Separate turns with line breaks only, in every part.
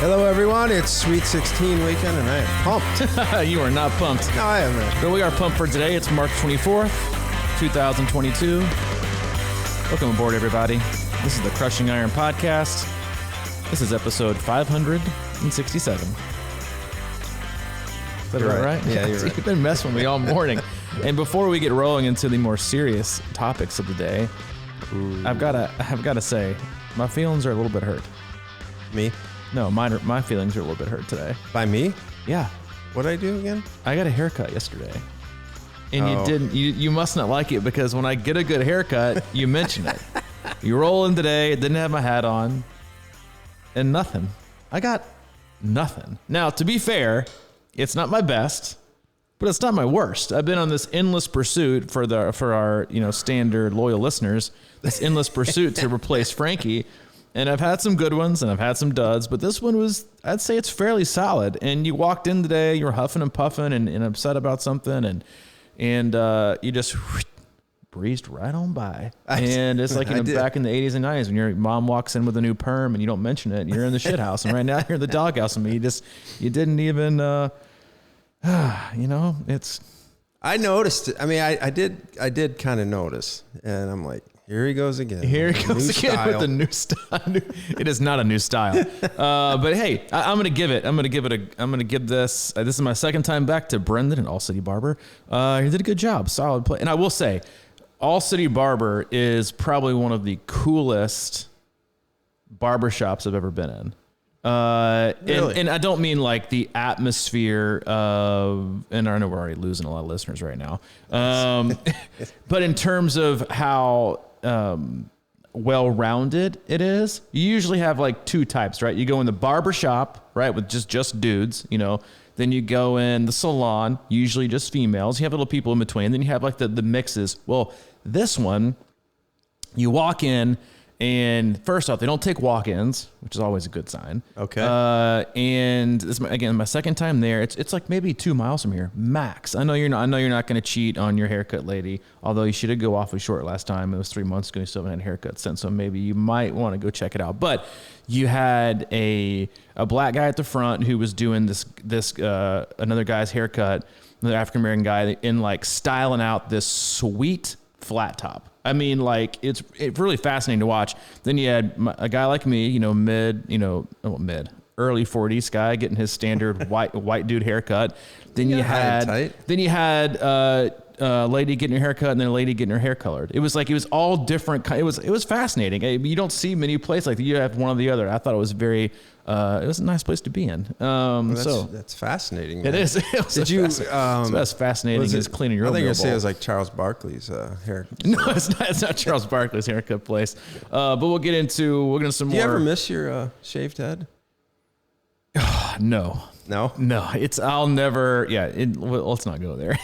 Hello, everyone. It's Sweet 16 weekend, and I am pumped.
You are not pumped.
No, I am not.
But we are pumped for today. It's March 24th, 2022. Welcome aboard, everybody. This is the Crushing Iron Podcast. This is episode 567. Is that
You're
right?
Yeah, you're right.
You've been messing with me all morning. And before we get rolling into the more serious topics of the day, I've got to say, my feelings are a little bit hurt.
Me?
No, my feelings are a little bit hurt today.
By me?
Yeah.
What'd I do again?
I got a haircut yesterday. And you must not like it because when I get a good haircut, you mention it. You roll in today, didn't have my hat on, and nothing. I got nothing. Now, to be fair, it's not my best, but it's not my worst. I've been on this endless pursuit for our standard loyal listeners, this endless pursuit to replace Frankie. And I've had some good ones and I've had some duds, but this one was, I'd say it's fairly solid. And you walked in today, you were huffing and puffing and upset about something, and you just breezed right on by. And it's like back in the 80s and 90s when your mom walks in with a new perm and you don't mention it and you're in the shit house. And right now you're in the doghouse and you didn't even, it's. I
noticed it. I mean, I did kind of notice, and I'm like, here he goes again.
Here he goes again with the new style. It is not a new style. But hey, I'm going to give this. This is my second time back to Brendan at All City Barber. He did a good job. Solid play. And I will say, All City Barber is probably one of the coolest barbershops I've ever been in.
Really?
And I don't mean like the atmosphere of, and I know we're already losing a lot of listeners right now. But in terms of how, well-rounded it is, you usually have like two types, right? You go in the barber shop, right, with just dudes, then you go in the salon, usually just females. You have little people in between. Then you have like the mixes. Well, this one, you walk in, and first off, they don't take walk-ins, which is always a good sign.
Okay.
And this, again, my second time there. It's like maybe 2 miles from here, max. I know you're not going to cheat on your haircut, lady. Although you should have go awfully short last time. It was 3 months ago. You still haven't had a haircut since, so maybe you might want to go check it out. But you had a black guy at the front who was doing this another guy's haircut, another African American guy, in like styling out this sweet flat top. I mean, like, it's really fascinating to watch. Then you had a guy like me, early 40s guy getting his standard white dude haircut. Then you had a lady getting her haircut and then a lady getting her hair colored. It was all different. It was fascinating. You don't see many places like that. You have one or the other. I thought it was it was a nice place to be in.
That's fascinating. Man.
It is. It's as fascinating as cleaning your own.
I think
you're
going to say it was like Charles Barkley's hair.
No, it's not. It's not Charles Barkley's haircut place. But we'll get into some more.
Do you ever miss your shaved head?
No.
No?
No, I'll never, let's not go there.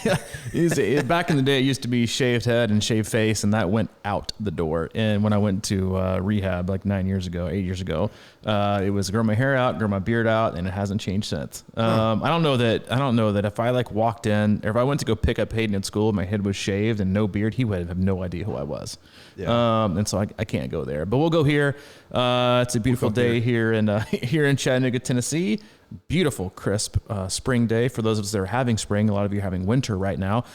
Back in the day, it used to be shaved head and shaved face, and that went out the door. And when I went to rehab like 8 years ago, it was grow my hair out, grow my beard out, and it hasn't changed since. I don't know that if I like walked in, or if I went to go pick up Hayden at school, my head was shaved and no beard, he would have no idea who I was. Yeah. And so I can't go there, but we'll go here. It's a beautiful day here in Chattanooga, Tennessee. Beautiful, crisp spring day. For those of us that are having spring, a lot of you are having winter right now,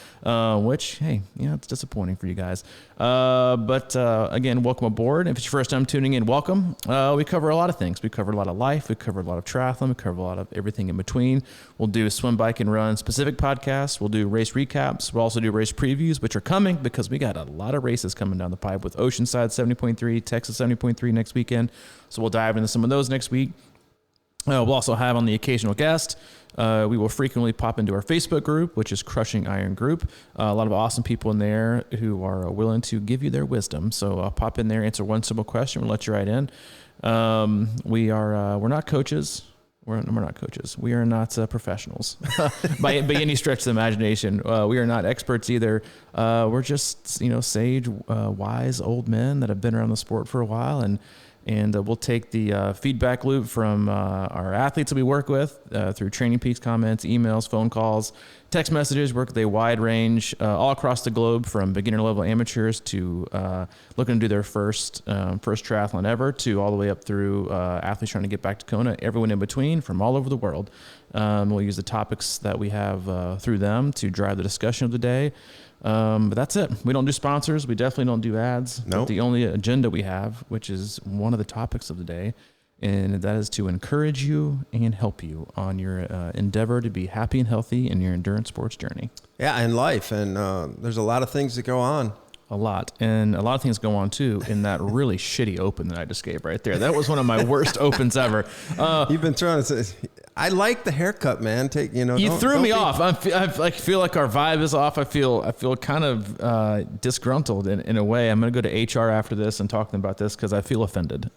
which, hey, it's disappointing for you guys. But again, welcome aboard. If it's your first time tuning in, welcome. We cover a lot of things. We cover a lot of life. We cover a lot of triathlon. We cover a lot of everything in between. We'll do swim, bike, and run specific podcasts. We'll do race recaps. We'll also do race previews, which are coming because we got a lot of races coming down the pipe with Oceanside 70.3, Texas 70.3 next weekend. So we'll dive into some of those next week. We'll also have on the occasional guest. We will frequently pop into our Facebook group, which is Crushing Iron Group. A lot of awesome people in there who are willing to give you their wisdom. So I'll pop in there, answer one simple question, we'll let you right in. We're not coaches. We're not coaches. We are not professionals by any stretch of the imagination. We are not experts either. We're just sage, wise old men that have been around the sport for a while, and And we'll take the feedback loop from our athletes that we work with through Training Peaks comments, emails, phone calls, text messages. Work with a wide range all across the globe, from beginner level amateurs to looking to do their first triathlon ever, to all the way up through athletes trying to get back to Kona, everyone in between from all over the world. We'll use the topics that we have through them to drive the discussion of the day. But that's it. We don't do sponsors. We definitely don't do ads.
Nope.
The only agenda we have, which is one of the topics of the day, and that is to encourage you and help you on your endeavor to be happy and healthy in your endurance sports journey.
Yeah, and life. And there's a lot of things that go on.
A lot. And a lot of things go on, too, in that really shitty open that I just gave right there. That was one of my worst opens ever.
You've been trying to say... I like the haircut, man.
You threw me off. I feel like our vibe is off. I feel kind of disgruntled in a way. I'm going to go to HR after this and talk to them about this because I feel offended.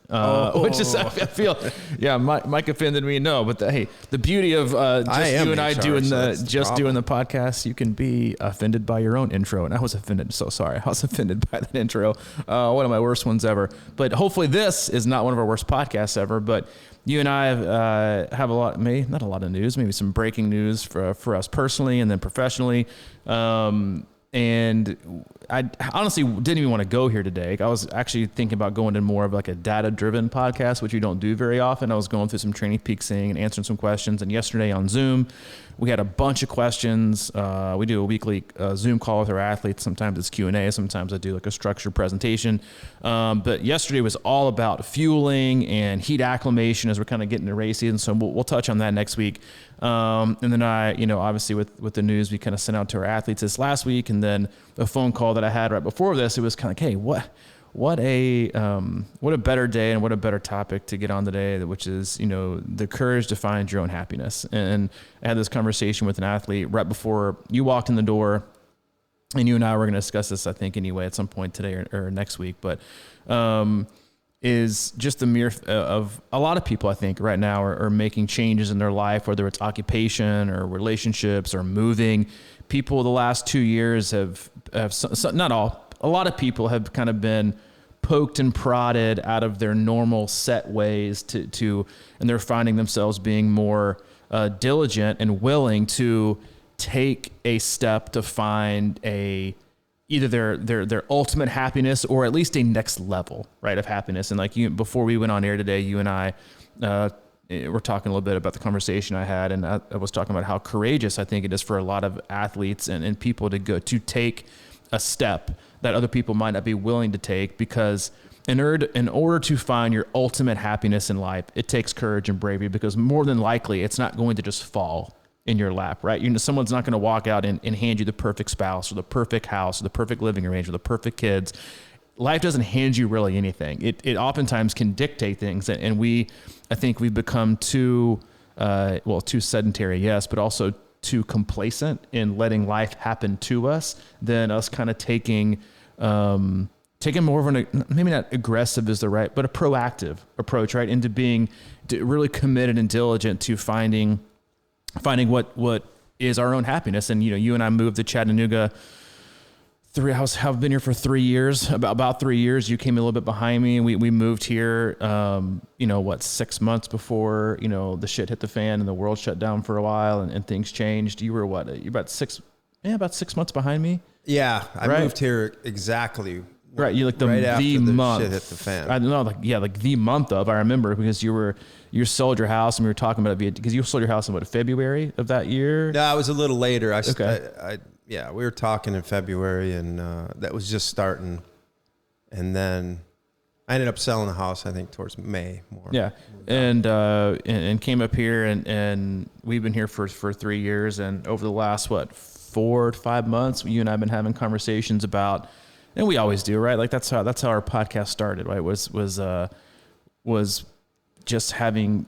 Which is, I feel, yeah, Mike offended me. No, but the beauty of just you and I doing doing the podcast, you can be offended by your own intro. And I was offended. So sorry. I was offended by that intro. One of my worst ones ever. But hopefully this is not one of our worst podcasts ever. But you and I have not a lot of news, maybe some breaking news for us personally and then professionally. And I honestly didn't even want to go here today. I was actually thinking about going to more of like a data-driven podcast, which you don't do very often. I was going through some Training Peaks thing and answering some questions. And yesterday on Zoom, we had a bunch of questions. We do a weekly Zoom call with our athletes. Sometimes it's Q&A. Sometimes I do like a structured presentation. But yesterday was all about fueling and heat acclimation as we're kind of getting to race season. So we'll touch on that next week. And then obviously with the news we kind of sent out to our athletes this last week, and then a phone call that I had right before this, it was kind of like, hey, what a better day and what a better topic to get on today, which is, the courage to find your own happiness. And I had this conversation with an athlete right before you walked in the door, and you and I were going to discuss this, I think, anyway, at some point today or next week. But, is just the mere of a lot of people, I think, right now are making changes in their life, whether it's occupation or relationships or moving. People the last 2 years have not all, a lot of people have kind of been poked and prodded out of their normal set ways and they're finding themselves being more diligent and willing to take a step to find either their ultimate happiness or at least a next level, right, of happiness. And like before we went on air today, you and I we're talking a little bit about the conversation I had, and I was talking about how courageous I think it is for a lot of athletes and people to take a step that other people might not be willing to take, because in order to find your ultimate happiness in life, it takes courage and bravery, because more than likely it's not going to just fall in your lap, right? Someone's not going to walk out and hand you the perfect spouse or the perfect house or the perfect living arrangement or the perfect kids. Life doesn't hand you really anything. It oftentimes can dictate things. And I think we've become too sedentary, yes, but also too complacent in letting life happen to us than us kind of taking more of maybe not aggressive is the right, but a proactive approach, right? Into being really committed and diligent to finding what is our own happiness. And, you and I moved to Chattanooga I've been here for 3 years, about 3 years. You came a little bit behind me, and we moved here, 6 months before, the shit hit the fan and the world shut down for a while and things changed. You were you're about 6 months behind me. Yeah.
I moved here exactly.
Right. You the month
shit hit the fan.
I don't know. The month of, I remember, because you sold your house, and we were talking about it because you sold your house in February of that year.
No, it was a little later. We were talking in February, and that was just starting. And then I ended up selling the house, I think, towards May more.
Yeah. And came up here, and we've been here for 3 years. And over the last, 4 to 5 months, you and I have been having conversations about, and we always do, right? Like that's how our podcast started, right? Was just having,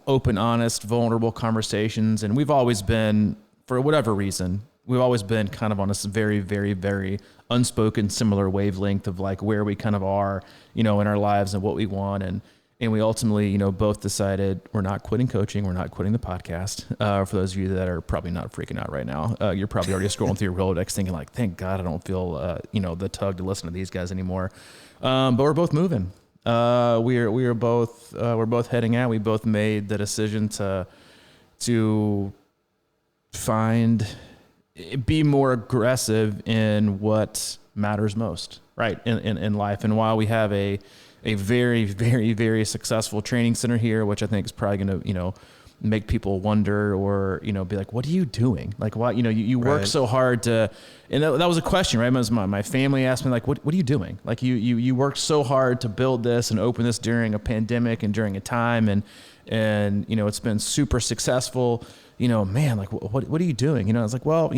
open, honest, vulnerable conversations. And we've always been, for whatever reason, we've always been kind of on this very, very, very unspoken similar wavelength of where we kind of are, in our lives and what we want. And we ultimately, both decided we're not quitting coaching. We're not quitting the podcast. For those of you that are probably not freaking out right now, you're probably already scrolling through your Rolodex thinking thank God I don't feel, the tug to listen to these guys anymore. But we're both moving. we're both heading out. We both made the decision to be more aggressive in what matters most, right, in life. And while we have a very, very, very successful training center here, which I think is probably going to, make people wonder or, be like, what are you doing? Like, why, you work
Right.
so hard to, and that was a question, right? My family asked me, like, what are you doing? Like, you worked so hard to build this and open this during a pandemic and during a time. And it's been super successful, man, like, what are you doing? I was like, well,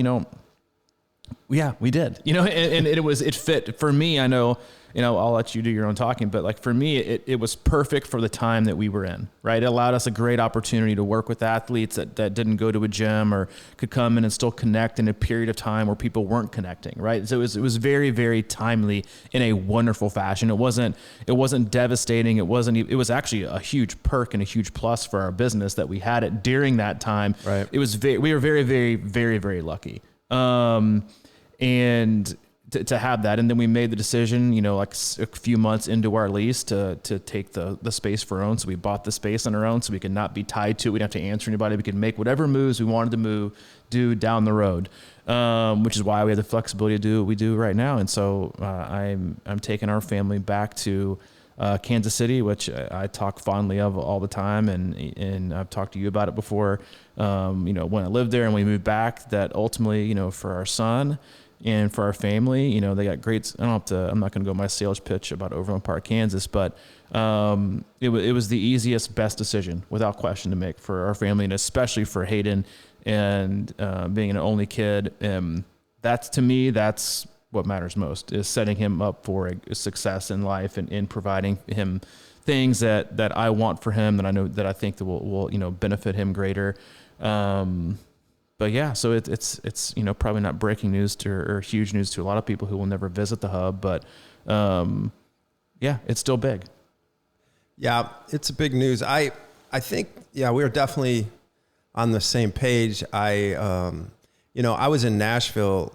yeah, we did, and it fit for me. I know, I'll let you do your own talking, but like for me, it was perfect for the time that we were in, right? It allowed us a great opportunity to work with athletes that didn't go to a gym or could come in and still connect in a period of time where people weren't connecting, right? So it was very, very timely in a wonderful fashion. It wasn't devastating. It was actually a huge perk and a huge plus for our business that we had it during that time.
Right.
We were very, very, very, very lucky. And to have that. And then we made the decision, like a few months into our lease to take the space for our own. So we bought the space on our own so we could not be tied to it. We didn't have to answer anybody. We could make whatever moves we wanted to do down the road. Which is why we have the flexibility to do what we do right now. And so, I'm taking our family back to, Kansas City, which I talk fondly of all the time. And I've talked to you about it before. When I lived there and we moved back, that ultimately, for our son and for our family, they got great. I'm not going to go my sales pitch about Overland Park, Kansas, but it was the easiest, best decision without question to make for our family, and especially for Hayden and being an only kid. That's what matters most, is setting him up for a success in life and in providing him things that I want for him, that I know that I think that will benefit him greater. But yeah, so it's probably not breaking news or huge news to a lot of people who will never visit the hub, but yeah, it's still big.
Yeah, it's a big news. I think, yeah, we were definitely on the same page. I was in Nashville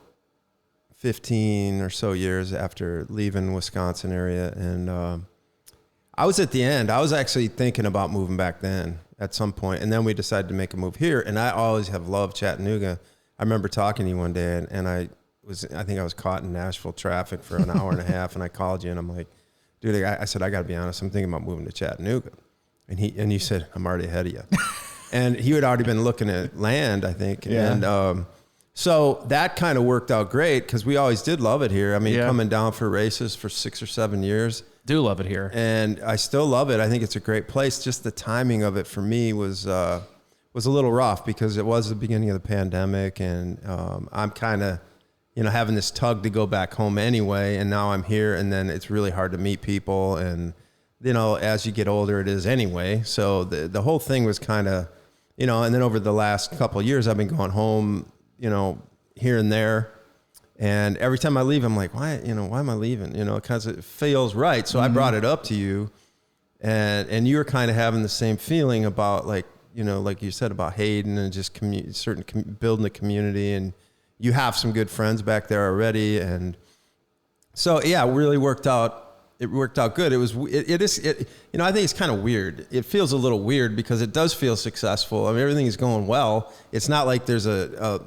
15 or so years after leaving Wisconsin area. And I was at the end. I was actually thinking about moving back then at some point. And then we decided to make a move here. And I always have loved Chattanooga. I remember talking to you one day, and I think I was caught in Nashville traffic for an hour and a half. And I called you and I'm like, dude, I said, I got to be honest, I'm thinking about moving to Chattanooga. And you said, I'm already ahead of you. And he had already been looking at land, I think. Yeah. And so that kind of worked out great because we always did love it here. I mean, coming down for races for 6 or 7 years.
Do love it here.
And I still love it. I think it's a great place. Just the timing of it for me was a little rough because it was the beginning of the pandemic. And I'm kind of, having this tug to go back home anyway. And now I'm here, and then it's really hard to meet people. And, as you get older, it is anyway. So the whole thing was kind of, and then over the last couple of years, I've been going home, here and there. And every time I leave, I'm like, why am I leaving? Because it feels right. So I brought it up to you, and you were kind of having the same feeling about like you said about Hayden and just building a community, and you have some good friends back there already. And so, yeah, it really worked out. It worked out good. I think it's kind of weird. It feels a little weird because it does feel successful. I mean, everything is going well. It's not like there's a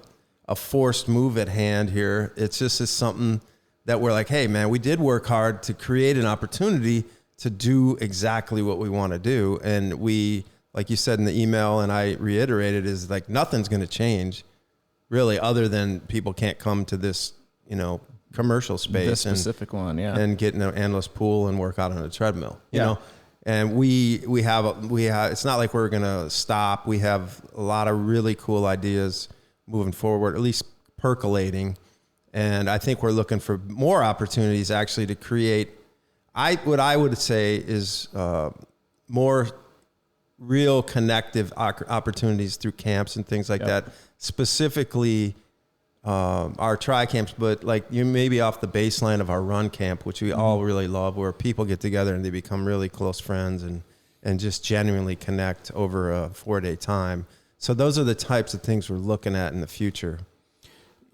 forced move at hand here. It's just something that we're like, hey man, we did work hard to create an opportunity to do exactly what we want to do. And we, like you said in the email, and I reiterated, is like nothing's going to change really other than people can't come to this, commercial space.
This specific one, yeah.
And get in an endless pool and work out on a treadmill, you know? And we have, it's not like we're going to stop. We have a lot of really cool ideas moving forward, at least percolating. And I think we're looking for more opportunities actually to create, what I would say is more real connective opportunities through camps and things like that. Specifically our tri camps, but like you maybe off the baseline of our run camp, which we all really love, where people get together and they become really close friends and just genuinely connect over a 4-day time. So those are the types of things we're looking at in the future.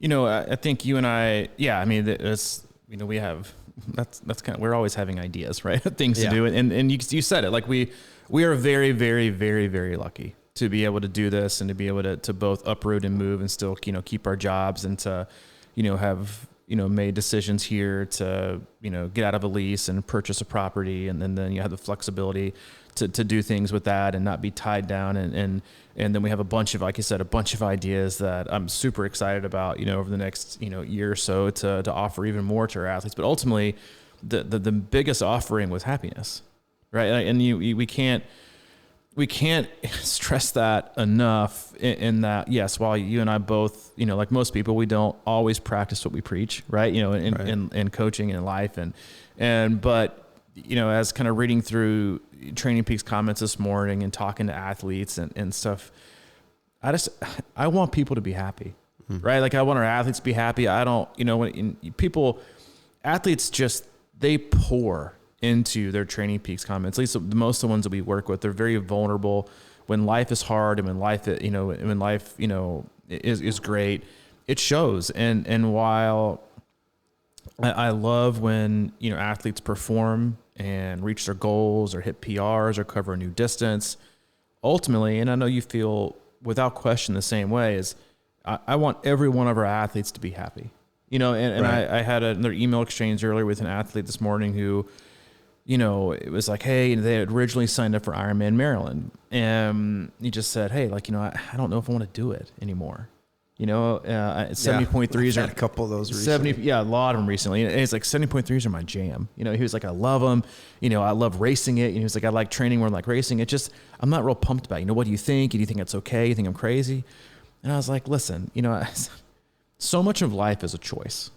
I think you and I, it's, we have that's kind of, we're always having ideas, right? Things to do. And you said it, like we are very, very, very, very lucky to be able to do this and to be able to both uproot and move and still, keep our jobs and to, have, made decisions here to, get out of a lease and purchase a property. And then you have the flexibility to do things with that and not be tied down. And then we have a bunch of, like you said, a bunch of ideas that I'm super excited about, over the next, year or so to offer even more to our athletes. But ultimately the biggest offering was happiness, right? And we can't stress that enough in that, yes, while you and I both, like most people, we don't always practice what we preach, right? In coaching and in life. But as kind of reading through Training Peaks comments this morning and talking to athletes and stuff, I want people to be happy, right? Like I want our athletes to be happy. I don't, athletes just, they pour into their Training Peaks comments. At least most of the ones that we work with, they're very vulnerable when life is hard and when life, is great. It shows. And while I love when, athletes perform and reach their goals or hit PRs or cover a new distance, ultimately, and I know you feel without question the same way, is I want every one of our athletes to be happy. I had another email exchange earlier with an athlete this morning who, it was like, hey, they had originally signed up for Ironman Maryland. And he just said, hey, like, I don't know if I want to do it anymore. 70.3s are
a couple of those recently.
A lot of them recently. And it's like 70.3s are my jam. He was like, I love them. I love racing it. He was like, I like training more than like racing. It just, I'm not real pumped about it. What do you think? Do you think it's okay? You think I'm crazy? And I was like, listen, so much of life is a choice,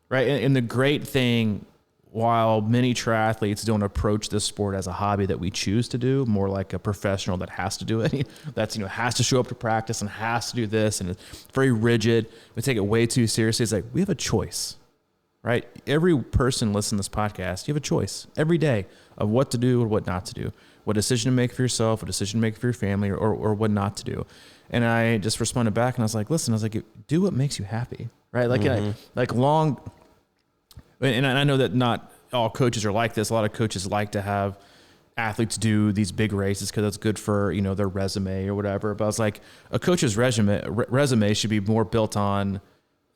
right? And the great thing, while many triathletes don't approach this sport as a hobby that we choose to do, more like a professional that has to do it, that's, has to show up to practice and has to do this, and it's very rigid. We take it way too seriously. It's like, we have a choice, right? Every person listening to this podcast, you have a choice every day of what to do or what not to do, what decision to make for yourself, what decision to make for your family, or what not to do. And I just responded back and I was like, listen, do what makes you happy, right? Like, and I know that not all coaches are like this. A lot of coaches like to have athletes do these big races because it's good for, their resume or whatever. But I was like, a coach's resume should be more built on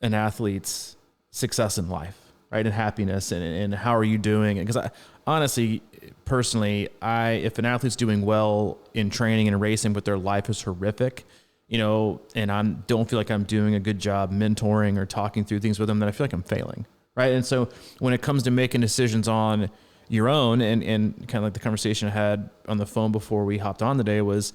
an athlete's success in life, right? And happiness and how are you doing? Because I honestly, personally, if an athlete's doing well in training and racing, but their life is horrific, and I don't feel like I'm doing a good job mentoring or talking through things with them, then I feel like I'm failing. Right. And so when it comes to making decisions on your own and kind of like the conversation I had on the phone before we hopped on today was,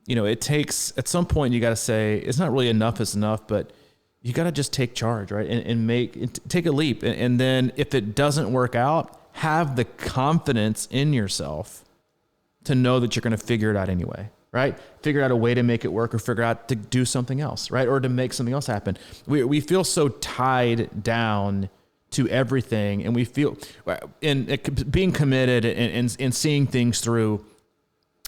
it takes, at some point you got to say, it's not really enough is enough, but you got to just take charge, right? And take a leap. And then if it doesn't work out, have the confidence in yourself to know that you're going to figure it out anyway. Right? Figure out a way to make it work or figure out to do something else, right? Or to make something else happen. We feel so tied down to everything, and we feel in being committed and seeing things through.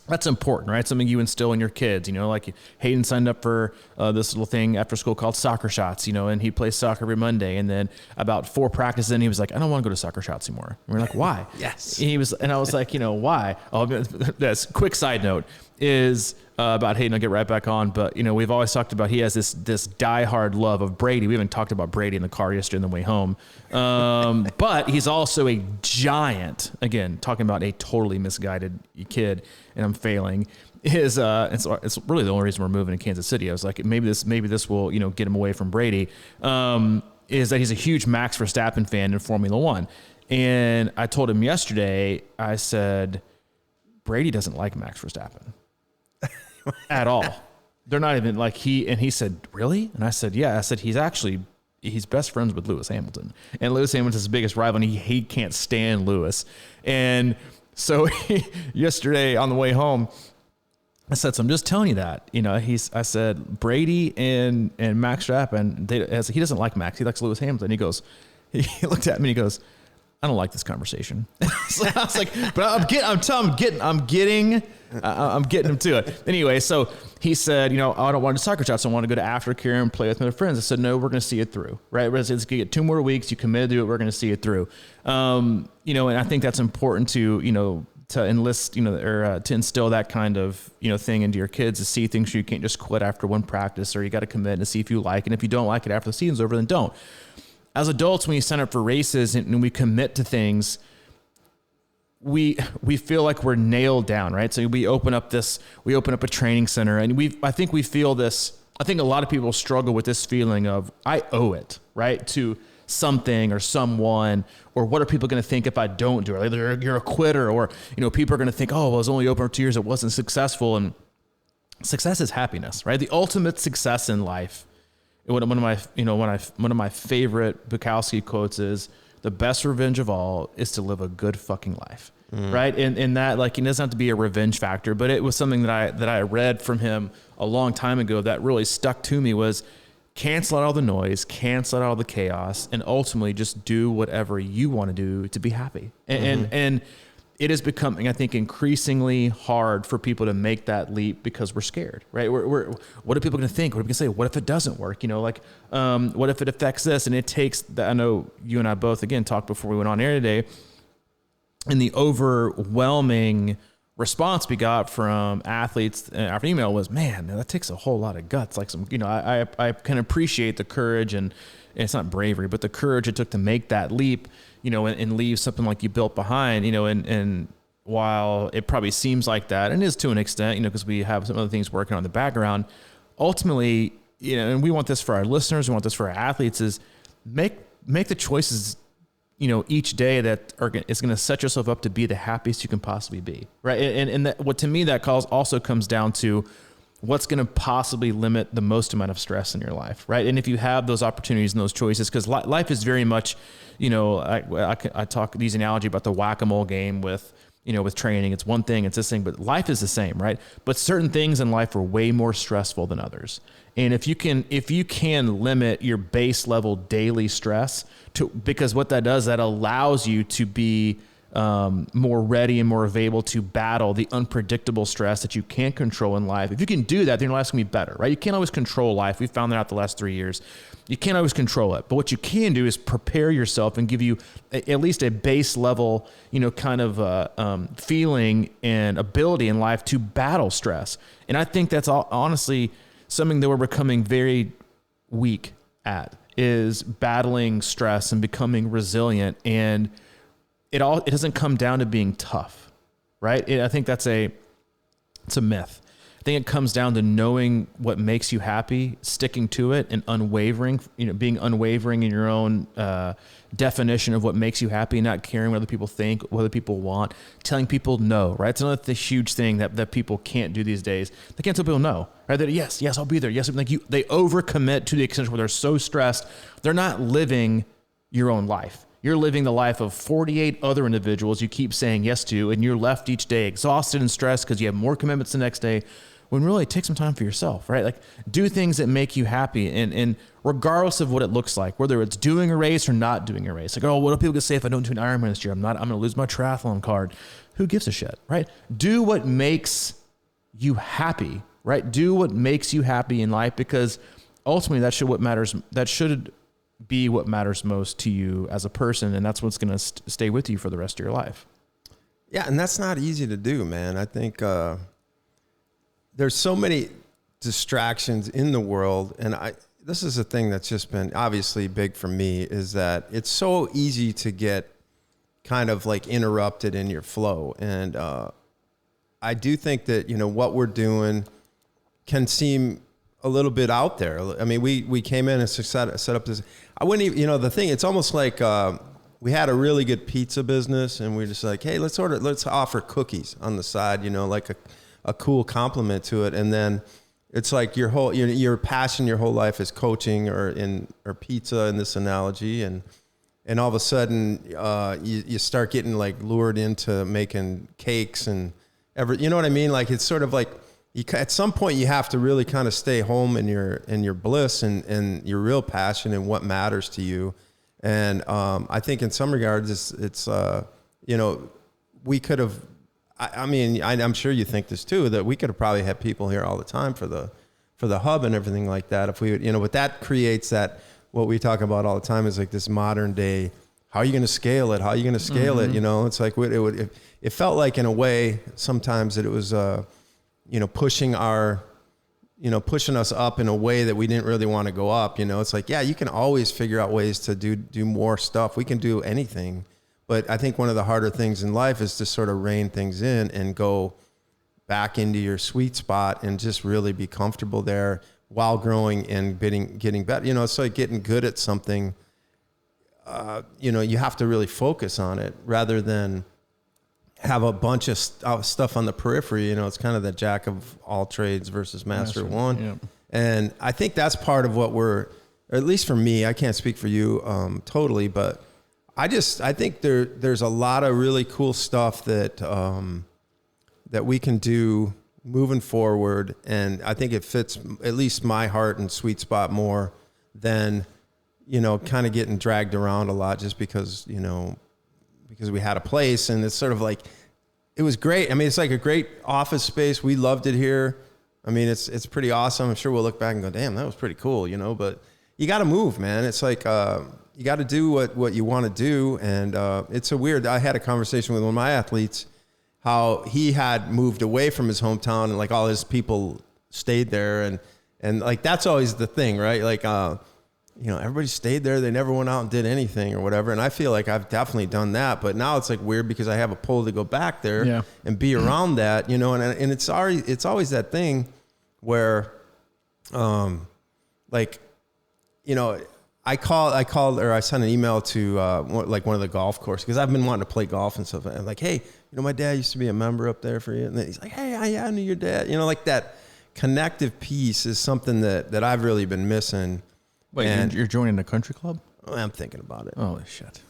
That's important, right? Something you instill in your kids, like Hayden signed up for this little thing after school called Soccer Shots, and he plays soccer every Monday. And then about 4 practices in, he was like, I don't want to go to Soccer Shots anymore. And we're like, why?
Yes.
And I was like, why? Oh, that's quick side note is about Hayden. I'll get right back on. But, we've always talked about, he has this diehard love of Brady. We even talked about Brady in the car yesterday on the way home. But he's also a giant, again, talking about a totally misguided kid, and I'm failing, it's really the only reason we're moving to Kansas City. I was like, maybe this will, get him away from Brady, is that he's a huge Max Verstappen fan in Formula One. And I told him yesterday, I said, Brady doesn't like Max Verstappen at all. They're not even like he said, really? And I said, yeah. I said, he's best friends with Lewis Hamilton, and Lewis Hamilton's his biggest rival, and he can't stand Lewis. And so yesterday on the way home, I said, so I'm just telling you that, I said, Brady and Max Verstappen, he doesn't like Max. He likes Lewis Hamilton. He looked at me and he goes, I don't like this conversation. So I was like, but I'm getting him to it. Anyway, so he said, you know, I don't want to do soccer shots. I want to go to aftercare and play with my friends. I said, no, we're going to see it through, right? It's going to get 2 more weeks. You committed to it. We're going to see it through. You know, and I think that's important to, you know, to enlist, you know, or to instill that kind of, you know, thing into your kids, to see things. You can't just quit after one practice, or you got to commit and see if you like it. And if you don't like it after the season's over, then don't. As adults, when you sign up for races and we commit to things, we feel like we're nailed down, right? So we open up a training center, and I think we feel this. I think a lot of people struggle with this feeling of, I owe it, right, to something or someone, or what are people going to think if I don't do it? Either you're a quitter, or, you know, people are going to think, oh, well, it was only open for 2 years, it wasn't successful. And success is happiness, right? The ultimate success in life. One of my favorite Bukowski quotes is, the best revenge of all is to live a good fucking life. Right. And that, like, it doesn't have to be a revenge factor, but it was something that I read from him a long time ago that really stuck to me, was cancel out all the noise, cancel out all the chaos, and ultimately just do whatever you want to do to be happy. And it is becoming, I think, increasingly hard for people to make that leap because we're scared, right? We're what are people going to think? What are people going to say? What if it doesn't work? You know, like, what if it affects this? And it takes that. I know you and I both, again, talked before we went on air today, and the overwhelming response we got from athletes after email was, man, that takes a whole lot of guts. Like, some, you know, I can appreciate the courage, and it's not bravery, but the courage it took to make that leap, you know, and leave something like you built behind, you know, and while it probably seems like that, and is to an extent, you know, because we have some other things working on in the background, ultimately, you know, and we want this for our listeners, we want this for our athletes, is make the choices, you know, each day that is going to set yourself up to be the happiest you can possibly be, right? And that, what to me that also comes down to what's going to possibly limit the most amount of stress in your life, right? And if you have those opportunities and those choices, because life is very much, you know, I talk these analogy about the whack-a-mole game with, you know, with training. It's one thing, it's this thing, but life is the same, right? But certain things in life are way more stressful than others. And if you can limit your base level daily stress because what that does, that allows you to be more ready and more available to battle the unpredictable stress that you can't control in life. If you can do that, then your life's gonna be better, right? You can't always control life. We found that out the last 3 years. You can't always control it, but what you can do is prepare yourself and give you at least a base level, you know, kind of feeling and ability in life to battle stress. And I think that's honestly something that we're becoming very weak at, is battling stress and becoming resilient. And it doesn't come down to being tough, right? I think it's a myth. I think it comes down to knowing what makes you happy, sticking to it, and unwavering, you know, being unwavering in your own definition of what makes you happy, not caring what other people think, what other people want, telling people no, right? It's another huge thing that people can't do these days. They can't tell people no, right? That yes, I'll be there. Yes, like they overcommit to the extent where they're so stressed, they're not living your own life. You're living the life of 48 other individuals you keep saying yes to, and you're left each day exhausted and stressed because you have more commitments the next day, when really take some time for yourself, right? Like, do things that make you happy, and regardless of what it looks like, whether it's doing a race or not doing a race. Like, oh, what do people gonna say if I don't do an Ironman this year? I'm gonna lose my triathlon card. Who gives a shit, right? Do what makes you happy, right? Do what makes you happy in life, because ultimately that should be what matters most to you as a person, and that's what's going to stay with you for the rest of your life.
Yeah, and that's not easy to do, man. I think there's so many distractions in the world, and this is a thing that's just been obviously big for me, is that it's so easy to get kind of like interrupted in your flow. And I do think that, you know, what we're doing can seem a little bit out there. I mean, we came in and set up this. I wouldn't even, you know, the thing, it's almost like we had a really good pizza business, and we're just like, hey, let's offer cookies on the side, you know, like a cool compliment to it. And then it's like your passion, your whole life is coaching or pizza in this analogy. And all of a sudden you start getting like lured into making cakes and you know what I mean? Like, it's sort of like, at some point you have to really kind of stay home in your bliss and your real passion and what matters to you. And I think in some regards, it's we could have, I mean, I'm sure you think this too, that we could have probably had people here all the time for the hub and everything like that. If we, but that creates that, what we talk about all the time is like this modern day, how are you going to scale it? How are you going to scale it? It's like, it felt like in a way, sometimes that it was, pushing us up in a way that we didn't really want to go up. It's like, yeah, you can always figure out ways to do more stuff. We can do anything. But I think one of the harder things in life is to sort of rein things in and go back into your sweet spot and just really be comfortable there while growing and getting better. It's like getting good at something. You have to really focus on it rather than have a bunch of stuff on the periphery. It's kind of the jack of all trades versus master of one. Yep. And I think that's part of what or at least for me, I can't speak for you totally, but I think there's a lot of really cool stuff that we can do moving forward. And I think it fits at least my heart and sweet spot more than, kind of getting dragged around a lot just because we had a place, and it's sort of like, it was great. I mean, it's like a great office space. We loved it here. I mean, it's pretty awesome. I'm sure we'll look back and go, damn, that was pretty cool, but you got to move, man. It's like, you got to do what you want to do. And it's I had a conversation with one of my athletes, how he had moved away from his hometown and like all his people stayed there. And like, that's always the thing, right? Like, everybody stayed there. They never went out and did anything or whatever. And I feel like I've definitely done that, but now it's like weird because I have a pull to go back there and be around that, and it's always that thing where, I called or I sent an email to one of the golf courses because I've been wanting to play golf and stuff. I'm like, hey, my dad used to be a member up there for you. And then he's like, hey, I knew your dad. Like that connective piece is something that I've really been missing.
Wait, and you're joining a country club?
I'm thinking about it.
Holy shit.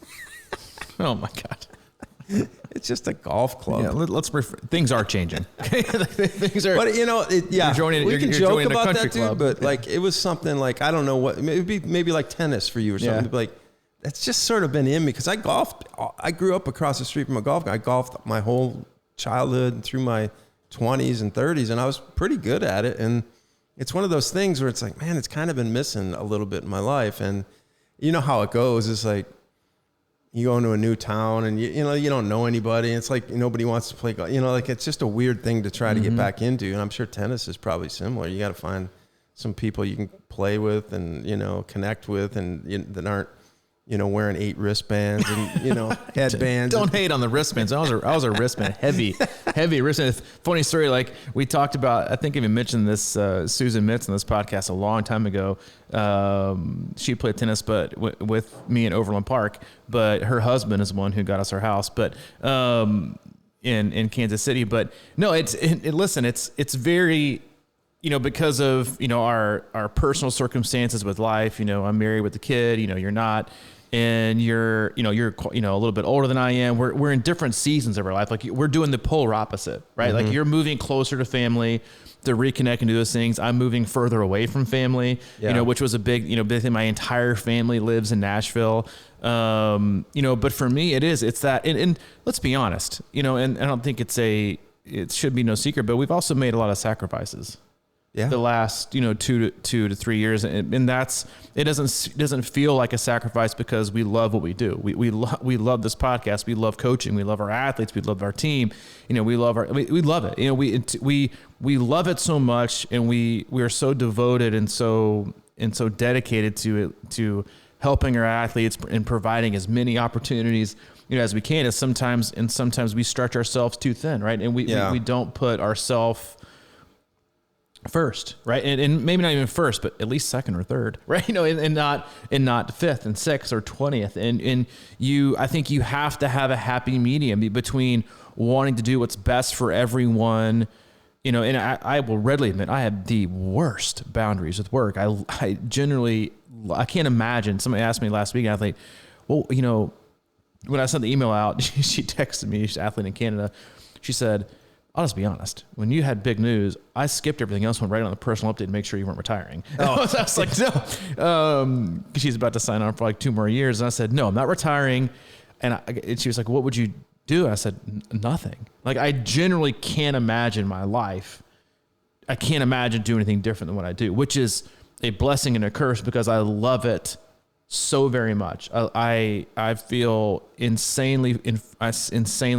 Oh my God.
It's just a golf club.
Yeah, things are changing. Things are.
But
You're joining.
We can
you're
joke
joining
about
a country
that, dude.
club.
But like, it was something like, I don't know what. It would be maybe like tennis for you or something.
Yeah.
Like, that's just sort of been in me because I golfed. I grew up across the street from a golf. I golfed my whole childhood and through my 20s and 30s, and I was pretty good at it. And it's one of those things where it's like, man, it's kind of been missing a little bit in my life. And you know how it goes. It's like, you go into a new town and you don't know anybody. It's like nobody wants to play golf. Like it's just a weird thing to try to get back into. And I'm sure tennis is probably similar. You got to find some people you can play with and, connect with and that aren't, wearing 8 wristbands and, headbands.
Don't hate on the wristbands. I was a wristband, heavy wristband. Funny story. Like we talked about, I think I even mentioned this, Susan Mitz on this podcast a long time ago. She played tennis, but with me in Overland Park, but her husband is the one who got us our house, but, in Kansas City, but no, listen, it's very, because of, our personal circumstances with life, I'm married with a kid, you're not, and you're a little bit older than I am. We're in different seasons of our life. Like we're doing the polar opposite, right? Mm-hmm. Like you're moving closer to family to reconnect and do those things. I'm moving further away from family, which was a big thing. My entire family lives in Nashville. But for me, it's that, and let's be honest, and I don't think it should be no secret, but we've also made a lot of sacrifices. Yeah. The last, 2 to 3 years. And it doesn't feel like a sacrifice because we love what we do. We love this podcast. We love coaching. We love our athletes. We love our team. We love it. We love it so much, and we are so devoted and so dedicated to helping our athletes and providing as many opportunities, as we can. Sometimes we stretch ourselves too thin, right? And we don't put ourselves first, right? And maybe not even first, but at least second or third, right? And not fifth and sixth or 20th. And I think you have to have a happy medium between wanting to do what's best for everyone, and I will readily admit I have the worst boundaries with work. I can't imagine. Somebody asked me last week, athlete, well, when I sent the email out, she texted me, she's an athlete in Canada. She said, I'll just be honest. When you had big news, I skipped everything else, went right on the personal update to make sure you weren't retiring. I was like, no. She's about to sign on for like 2 more years. And I said, no, I'm not retiring. And she was like, what would you do? And I said, nothing. Like, I generally can't imagine my life. I can't imagine doing anything different than what I do, which is a blessing and a curse because I love it so very much. I feel insanely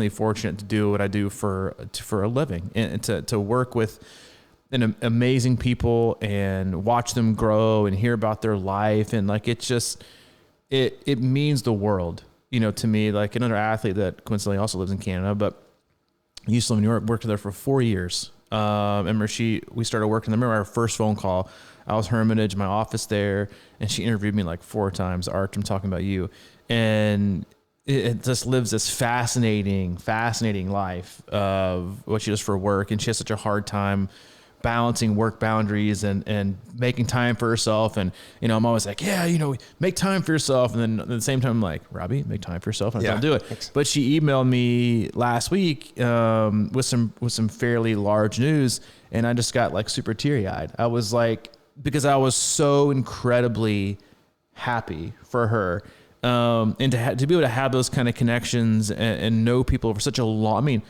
fortunate to do what I do for a living and to work with amazing people and watch them grow and hear about their life. And like, it's just, it means the world, to me. Like another athlete that coincidentally also lives in Canada, but used to live in New York, worked there for 4 years. Remember we started working. I remember our first phone call. I was Hermitage, my office there, and she interviewed me like 4 times. Arch, I'm talking about you. And it just lives this fascinating life of what she does for work. And she has such a hard time balancing work boundaries and making time for herself. And, I'm always like, make time for yourself. And then at the same time, I'm like, Robbie, make time for yourself. And I don't do it. Thanks. But she emailed me last week with some fairly large news. And I just got like super teary eyed. I was like, because I was so incredibly happy for her. And to be able to have those kind of connections and know people for such a long,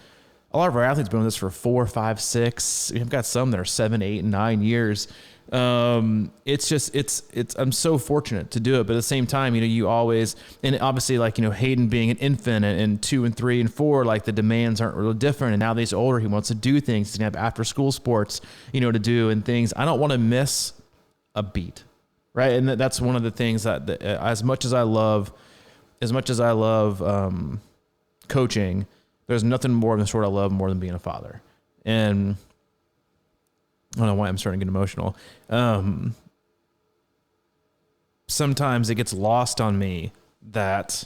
a lot of our athletes have been with us for 4, 5, 6. We've got some that are 7, 8, 9 years. It's just, I'm so fortunate to do it. But at the same time, you always, and obviously like, Hayden being an infant and 2 and 3 and 4, like the demands aren't really different. And now that he's older, he wants to do things. He's gonna have after school sports, to do and things. I don't want to miss a beat. Right. And that's one of the things that as much as I love coaching, there's nothing more in the sport I love more than being a father. And I don't know why I'm starting to get emotional. Sometimes it gets lost on me that,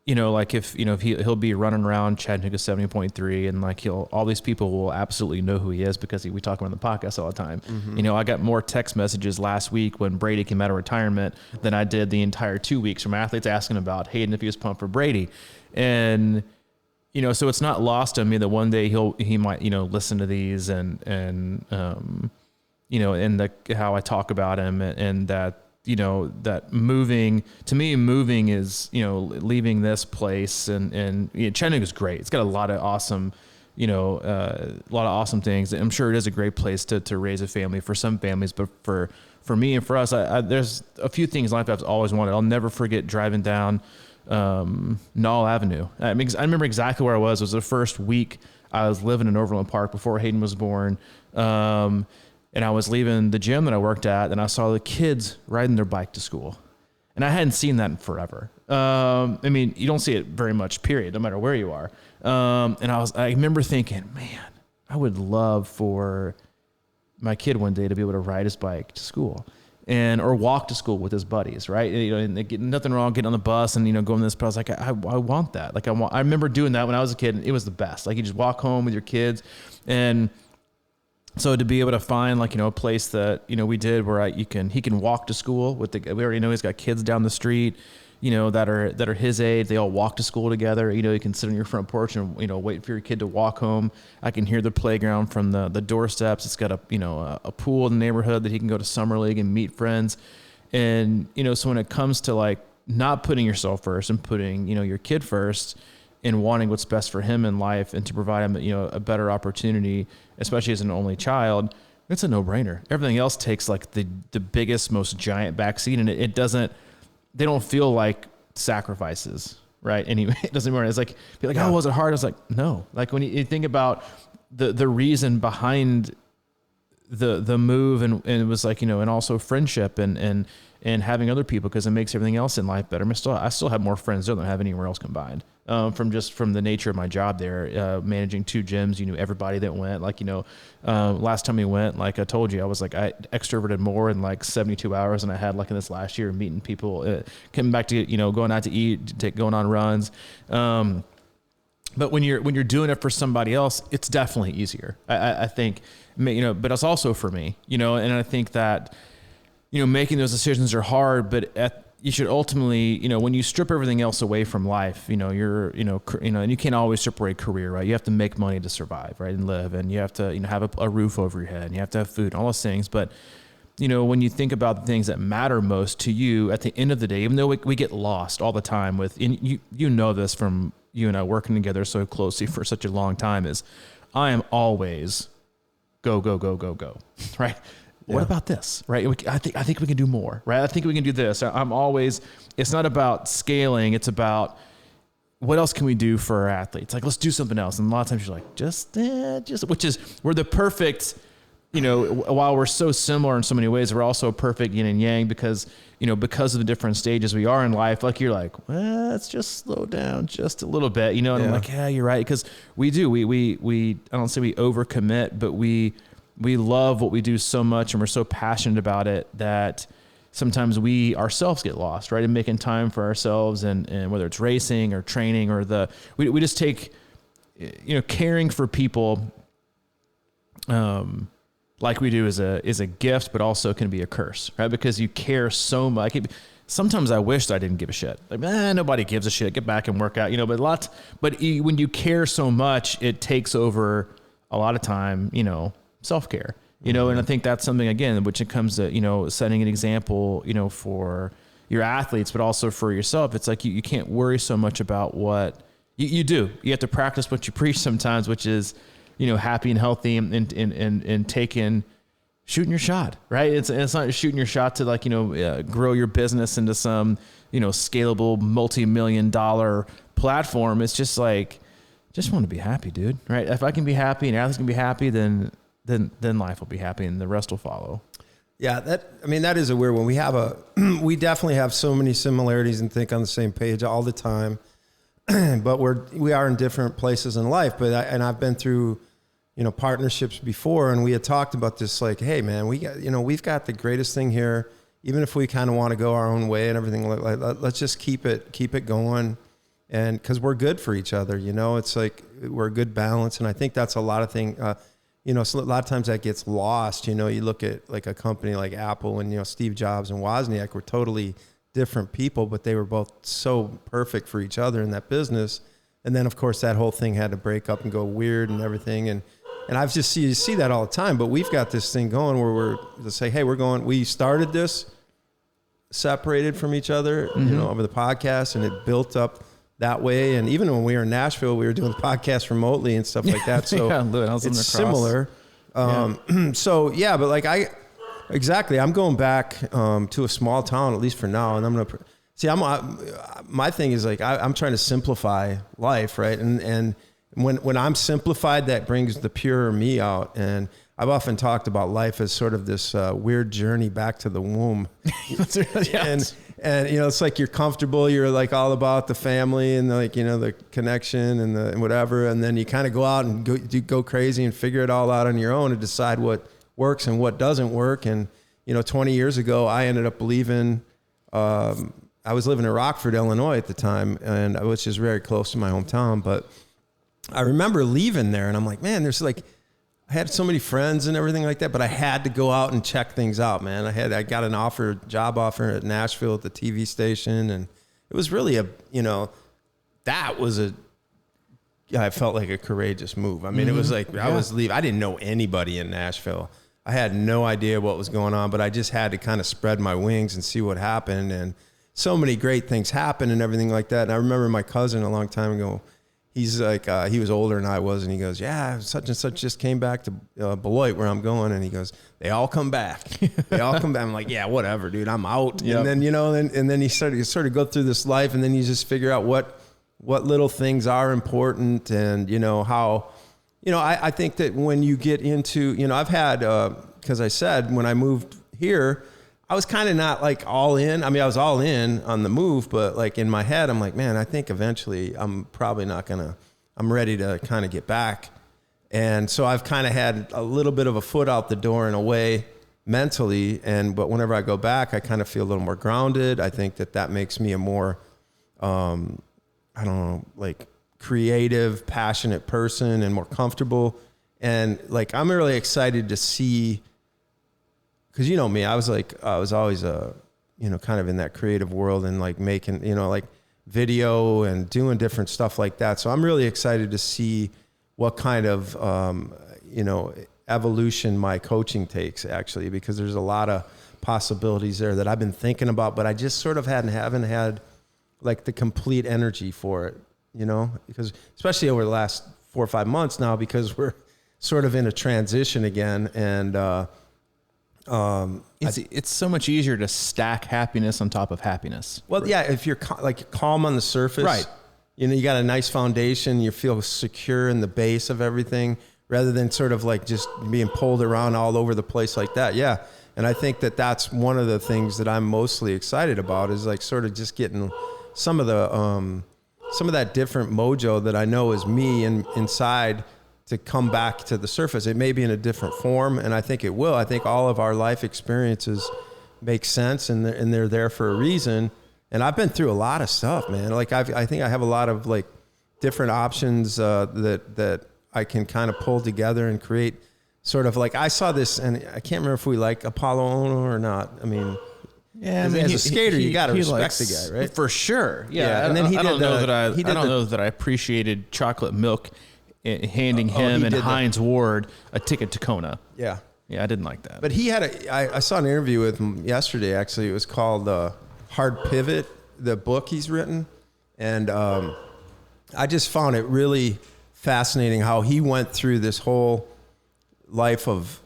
like if he'll be running around Chattanooga 70.3 and like all these people will absolutely know who he is because we talk about the podcast all the time. Mm-hmm. I got more text messages last week when Brady came out of retirement than I did the entire 2 weeks from athletes asking about Hayden if he was pumped for Brady. And, so it's not lost on me that one day he might, listen to these and how I talk about him and that, that moving is, leaving this place and Chattanooga is great. It's got a lot of awesome, things. I'm sure it is a great place to raise a family for some families, but for me and for us, there's a few things in life I've always wanted. I'll never forget driving down Knoll Avenue. I remember exactly where I was. It was the first week I was living in Overland Park before Hayden was born. And I was leaving the gym that I worked at and I saw the kids riding their bike to school. And I hadn't seen that in forever. You don't see it very much, period, no matter where you are. And I remember thinking, man, I would love for my kid one day to be able to ride his bike to school or walk to school with his buddies, right? And nothing wrong getting on the bus and, going to this, but I was like, I want that. Like I remember doing that when I was a kid and it was the best. Like you just walk home with your kids. And so to be able to find a place that, we did where he can walk to school we already know he's got kids down the street, that are his age. They all walk to school together. You can sit on your front porch and, wait for your kid to walk home. I can hear the playground from the doorsteps. It's got a pool in the neighborhood that he can go to summer league and meet friends. And, so when it comes to like not putting yourself first and putting, your kid first and wanting what's best for him in life and to provide him, a better opportunity, especially as an only child, it's a no-brainer. Everything else takes like the biggest, most giant backseat, and they don't feel like sacrifices, right? Anyway, it doesn't matter. It's like, oh, was it hard? I was like, no. Like when you think about the reason behind the move and it was like, and also friendship and having other people, because it makes everything else in life better. I still have more friends there than I have anywhere else combined. From the nature of my job there, managing 2 gyms, you knew everybody that went. Like, last time we went, like I told you, I was like, I extroverted more in like 72 hours than I had like in this last year, meeting people, coming back to, going out to eat, going on runs. But when you're doing it for somebody else, it's definitely easier. I think, but it's also for me, and I think that, making those decisions are hard, but you should ultimately, when you strip everything else away from life, you're, and you can't always strip away career, right? You have to make money to survive, right? And live, and you have to, have a roof over your head, and you have to have food, all those things. But, when you think about the things that matter most to you at the end of the day, even though we get lost all the time with, and you know this from you and I working together so closely for such a long time, is I am always go, go, go, go, go, right? Yeah. What about this, right? I think we can do more, right? I think we can do this. I'm always, it's not about scaling. It's about what else can we do for our athletes? Like, let's do something else. And a lot of times you're like, just, which is, we're the perfect, while we're so similar in so many ways, we're also perfect yin and yang because of the different stages we are in life. Like, you're like, well, let's just slow down just a little bit, and I'm like, yeah, you're right. Cause we do, I don't say we overcommit, but we love what we do so much, and we're so passionate about it that sometimes we ourselves get lost, right? In making time for ourselves, and whether it's racing or training or we just take, caring for people, like we do is a gift, but also can be a curse, right? Because you care so much. Sometimes I wish that I didn't give a shit. Like, nobody gives a shit. Get back and work out, but when you care so much, it takes over a lot of time, self-care, and I think that's something, again, which it comes to, setting an example, for your athletes, but also for yourself. It's like, you can't worry so much about what you do. You have to practice what you preach sometimes, which is, happy and healthy and shooting your shot, right? It's not shooting your shot to grow your business into some, scalable multi-million-dollar platform. It's just like, just want to be happy, dude. Right? If I can be happy and athletes can be happy, then life will be happy and the rest will follow.
Yeah, that is a weird one. We definitely have so many similarities and think on the same page all the time, but we are in different places in life. But I've been through, partnerships before, and we had talked about this, like, hey man, we've got the greatest thing here. Even if we kind of want to go our own way and everything, let's just keep it going, and because we're good for each other. It's like we're a good balance, and I think that's a lot of things. So a lot of times that gets lost. You look at like a company like Apple, and Steve Jobs and Wozniak were totally different people, but they were both so perfect for each other in that business. And then of course that whole thing had to break up and go weird and everything. And I've just see that all the time. But we've got this thing going where we're to say, hey, we started this separated from each other, over the podcast, and it built up that way. And even when we were in Nashville, we were doing the podcast remotely and stuff like that. So it's similar. So yeah, but like I'm going back to a small town, at least for now. And I'm going to see, my thing is like, I'm trying to simplify life. Right. And when I'm simplified, that brings the pure me out. And I've often talked about life as sort of this weird journey back to the womb. And it's like you're comfortable, you're like all about the family and the connection and whatever, and then you kind of go out and go crazy and figure it all out on your own and decide what works and what doesn't work. And 20 years ago, I ended up leaving. I was living in Rockford, Illinois at the time, and which is very close to my hometown. But I remember leaving there, and I'm like, man, I had so many friends and everything like that, but I had to go out and check things out, man. I got an job offer at Nashville at the TV station, and it was really I felt like a courageous move. I mean, It was like, I was leaving. I didn't know anybody in Nashville. I had no idea what was going on, but I just had to kind of spread my wings and see what happened. And so many great things happened and everything like that. And I remember my cousin a long time ago, he's like, he was older than I was, and he goes, yeah, such and such just came back to Beloit, where I'm going. And he goes, they all come back. They all come back. I'm like, yeah, whatever, dude, I'm out. Yep. And then, and then you sort of go through this life, and then you just figure out what little things are important, and, how, I think that when you get into, I've had, because I said when I moved here, I was kind of not like all in. I mean, I was all in on the move, but like in my head, I'm like, man, I think eventually I'm probably not I'm ready to kind of get back. And so I've kind of had a little bit of a foot out the door in a way mentally. But whenever I go back, I kind of feel a little more grounded. I think that makes me a more, like creative, passionate person and more comfortable. And like, I'm really excited to see, because me, I was always a kind of in that creative world and like making, like video and doing different stuff like that. So I'm really excited to see what kind of, evolution my coaching takes, actually, because there's a lot of possibilities there that I've been thinking about, but I just sort of haven't had like the complete energy for it, because especially over the last 4 or 5 months now, because we're sort of in a transition again. And,
it's so much easier to stack happiness on top of happiness.
Well, yeah, if you're like calm on the surface,
right?
You got a nice foundation, you feel secure in the base of everything, rather than sort of like just being pulled around all over the place like that. Yeah. And I think that that's one of the things that I'm mostly excited about, is like sort of just getting some of that different mojo that I know is me inside to come back to the surface. It may be in a different form, and I think it will. I think all of our life experiences make sense, and they're there for a reason. And I've been through a lot of stuff, man. Like I think I have a lot of like different options that I can kind of pull together and create sort of like, I saw this, and I can't remember if we like Apollo Ono or not. I mean,
yeah,
as a skater, you got to respect the guy, right?
For sure. Yeah.
And then I don't
know that I appreciated chocolate milk handing him and Heinz Ward a ticket to Kona.
Yeah.
Yeah, I didn't like that.
But he had I saw an interview with him yesterday, actually. It was called Hard Pivot, the book he's written. And I just found it really fascinating how he went through this whole life of,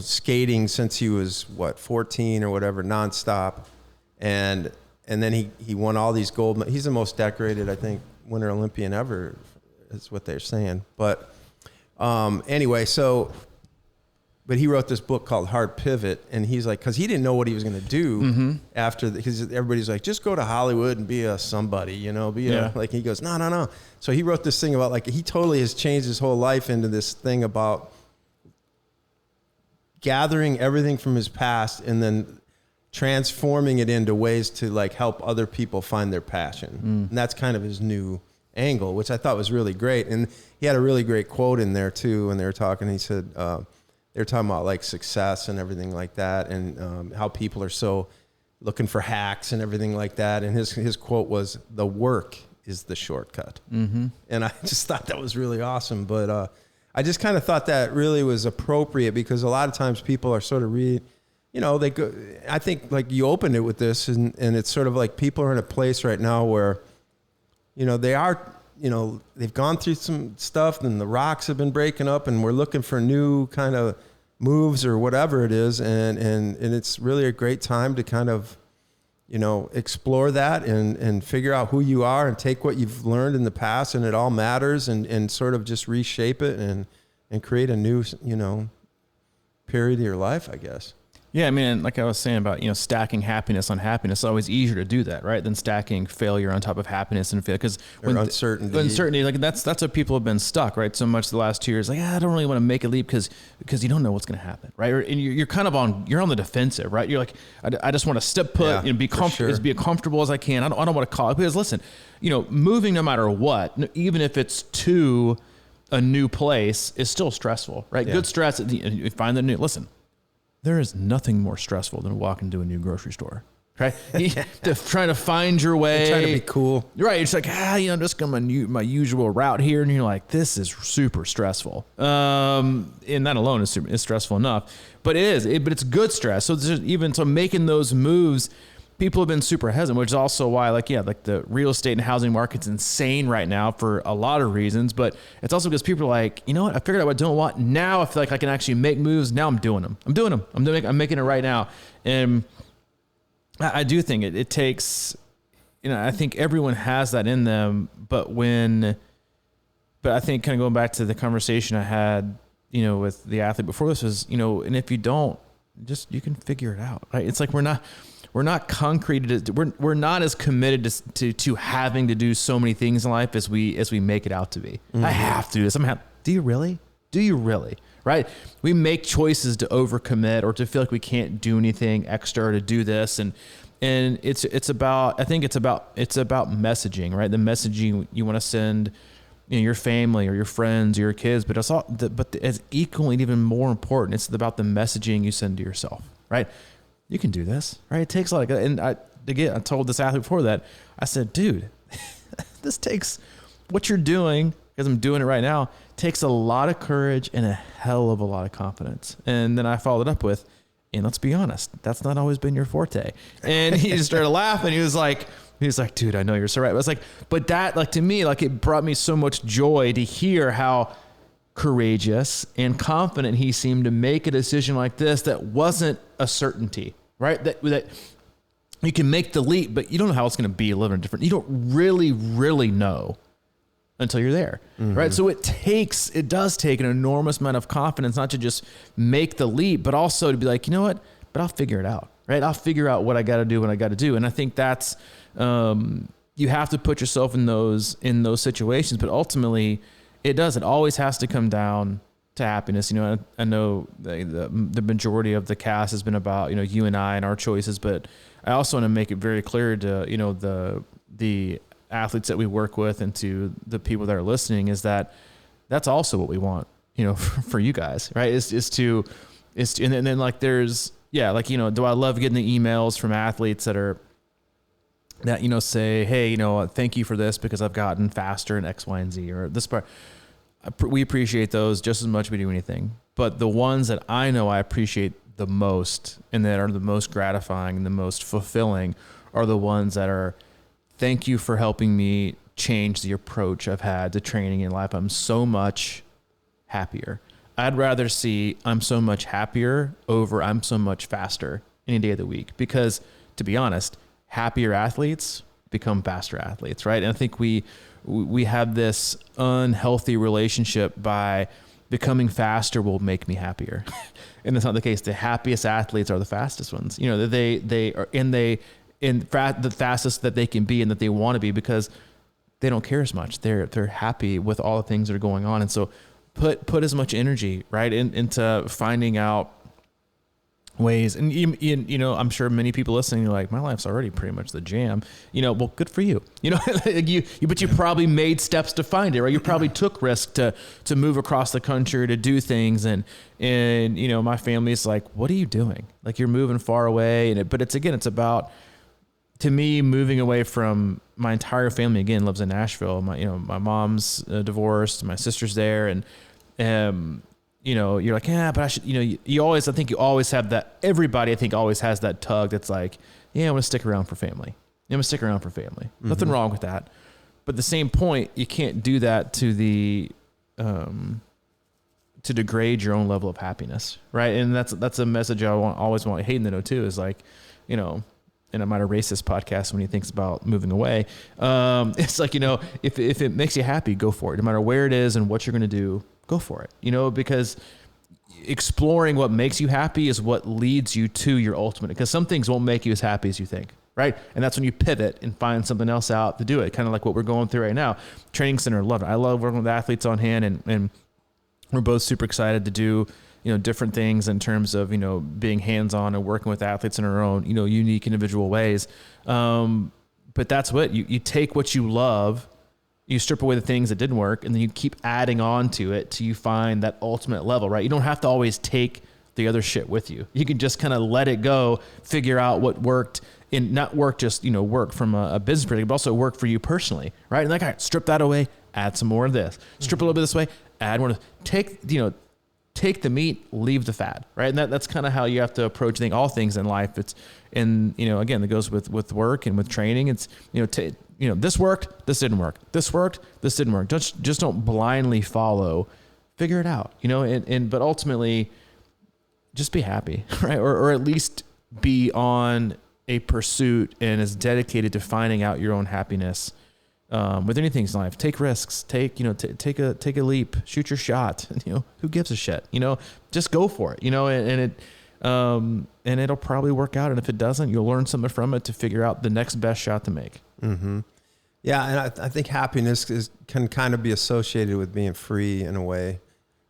skating since he was 14 or whatever, nonstop. And then he won all these gold. He's the most decorated, I think, Winter Olympian ever, is what they're saying. But anyway, but he wrote this book called Hard Pivot, and he's like, because he didn't know what he was going to do after, because everybody's like, just go to Hollywood and be a somebody, like, he goes, no. So he wrote this thing about like, he totally has changed his whole life into this thing about gathering everything from his past and then transforming it into ways to like help other people find their passion. And that's kind of his new angle, which I thought was really great. And he had a really great quote in there too when they were talking. He said, they were talking about like success and everything like that, and how people are so looking for hacks and everything like that. And his quote was, "The work is the shortcut." And I just thought that was really awesome. But I just kind of thought that really was appropriate, because a lot of times people are sort of they go. I think like you opened it with this, and it's sort of like people are in a place right now where, they are. They've gone through some stuff, and the rocks have been breaking up, and we're looking for new kind of moves or whatever it is. And it's really a great time to kind of, explore that and figure out who you are and take what you've learned in the past, and it all matters, and sort of just reshape it and create a new, period of your life, I guess.
Yeah, I mean, like I was saying about, stacking happiness on happiness, it's always easier to do that, right? Than stacking failure on top of happiness and failure. Because uncertainty, like that's what people have been stuck, right? So much the last 2 years, like, I don't really want to make a leap because you don't know what's going to happen, right? And you're kind of on the defensive, right? You're like, I just want to step put, be comfortable, as comfortable as I can. I don't want to call it, because listen, moving no matter what, even if it's to a new place, is still stressful, right? Yeah. Good stress. You find the new. Listen. There is nothing more stressful than walking to a new grocery store, right? Trying to find your way.
Trying to be cool.
Right. It's like, I'm just going my usual route here. And you're like, this is super stressful. And that alone is stressful enough. But but it's good stress. So making those moves, people have been super hesitant, which is also why, the real estate and housing market's insane right now for a lot of reasons. But it's also because people are like, you know what? I figured out what I don't want. Now I feel like I can actually make moves. Now I'm doing them. I'm making it right now. And I do think it takes, I think everyone has that in them. But I think kind of going back to the conversation I had, with the athlete before this was, and if you don't, you can figure it out, right? It's like we're not concreted. We're not as committed to having to do so many things in life as we make it out to be. I have to do this. Do you really? Do you really? Right? We make choices to overcommit or to feel like we can't do anything extra or to do this, and it's about messaging, right? The messaging you want to send, your family or your friends or your kids, but it's equally and even more important. It's about the messaging you send to yourself, right? you can do this, right? It takes like, and I told this athlete before that, I said, dude, this takes what you're doing, because I'm doing it right now, takes a lot of courage and a hell of a lot of confidence. And then I followed up with, and let's be honest, that's not always been your forte. And he just started laughing. He was like, dude, I know you're so right. I was like, but that, like, to me, like, it brought me so much joy to hear how courageous and confident he seemed to make a decision like this that wasn't a certainty, right? That you can make the leap, but you don't know how it's going to be a little different. You don't really know until you're there, right? So it does take an enormous amount of confidence, not to just make the leap, but also to be like, you know what, but I'll figure it out, right? I'll figure out what I got to do when I got to do. And I think that's, you have to put yourself in those situations, but ultimately it always has to come down to happiness. You know, I know the majority of the cast has been about, you know, you and I and our choices, but I also want to make it very clear to, you know, the athletes that we work with and to the people that are listening, is that that's also what we want, you know, for you guys, right? And then like, there's, yeah, like, you know, do I love getting the emails from athletes that, you know, say, hey, you know, thank you for this because I've gotten faster in X, Y, and Z, or this part. We appreciate those just as much as we do anything. But the ones that I know I appreciate the most and that are the most gratifying and the most fulfilling are the ones that are, thank you for helping me change the approach I've had to training in life. I'm so much happier. I'd rather see I'm so much happier over I'm so much faster any day of the week, because to be honest, happier athletes become faster athletes, right? And I think we have this unhealthy relationship by becoming faster will make me happier. And that's not the case. The happiest athletes are the fastest ones. You know, they are the fastest that they can be and that they want to be, because they don't care as much. They're happy with all the things that are going on. And so put as much energy, right, into finding out ways. And you know, I'm sure many people listening are like, my life's already pretty much the jam. You know, well, good for you. You know, but you probably made steps to find it, right? You probably took risks to move across the country, to do things. And you know, my family's like, what are you doing? Like, you're moving far away. But it's about, to me, moving away from my entire family. Again, lives in Nashville. My mom's divorced, my sister's there, and you know, you're like, yeah, but I should, you know, I think you always have that. Everybody, I think, always has that tug that's like, yeah, I want to stick around for family. I'm gonna stick around for family. Nothing wrong with that. But at the same point, you can't do that to degrade your own level of happiness, right? And that's a message I always want Hayden to know too, is like, you know, and I might erase this podcast when he thinks about moving away. It's like, you know, if it makes you happy, go for it. No matter where it is and what you're going to do, go for it, you know, because exploring what makes you happy is what leads you to your ultimate, because some things won't make you as happy as you think, right? And that's when you pivot and find something else out to do it. Kind of like what we're going through right now. Training center, love it. I love working with athletes on hand, and we're both super excited to do, you know, different things in terms of, you know, being hands-on and working with athletes in our own, you know, unique individual ways. But that's what you take what you love, you strip away the things that didn't work, and then you keep adding on to it till you find that ultimate level, right? You don't have to always take the other shit with you. You can just kind of let it go, figure out what worked, and not work just, you know, work from a business perspective, but also work for you personally, right? And like, all right, strip that away, add some more of this. Strip a little bit this way, add more. Take the meat, leave the fat, right? And that's kind of how you have to approach all things in life. It's, and, you know, again, that goes with work and with training. It's, you know, this worked, this didn't work. This worked, this didn't work. Just don't blindly follow. Figure it out, you know, but ultimately just be happy, right? Or at least be on a pursuit and is dedicated to finding out your own happiness. With anything in life, take risks, take a leap, shoot your shot. You know, who gives a shit? You know, just go for it. You know, and it'll probably work out. And if it doesn't, you'll learn something from it to figure out the next best shot to make.
Mm-hmm. Yeah, and I think happiness can kind of be associated with being free in a way,